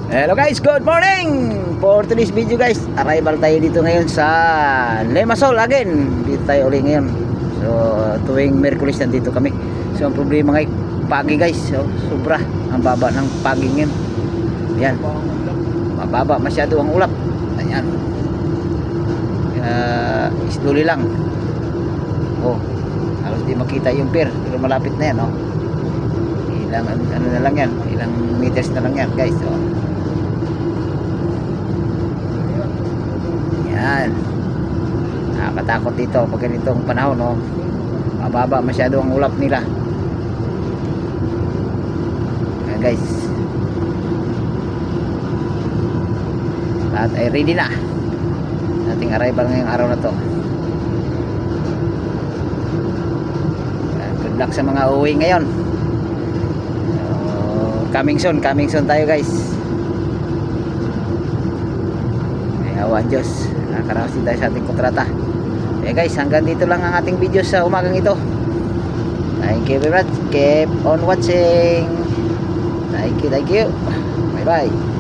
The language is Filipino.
Hello guys, good morning! For today's video guys, arrival tayo dito ngayon sa Limassol again. Dito tayo ulit ngayon. So tuwing Merkulis nandito kami. So ang problema ngay pagi guys, so, sobra ang baba ng pagi ngayon. Yan, mababa masyado ang ulap. Ayan, slowly lang. Oh, halos di makita yung pier, pero malapit na yan. Oh, ilang ano na lang yan, ilang meters na lang yan guys. Oh, yan, nakakatakot dito pag ganitong panahon. No? Mababa masyado ang ulap nila. Ayan guys, lahat ay ready na ating arrival ngayong araw na to. Good luck sa mga uwi ngayon. Coming soon tayo guys. Awan Diyos, nakakaraos din tayo sa ating kontrata. Okay guys, hanggang dito lang ang ating video sa umagang ito. Thank you very much. Keep on watching. Thank you. Bye bye.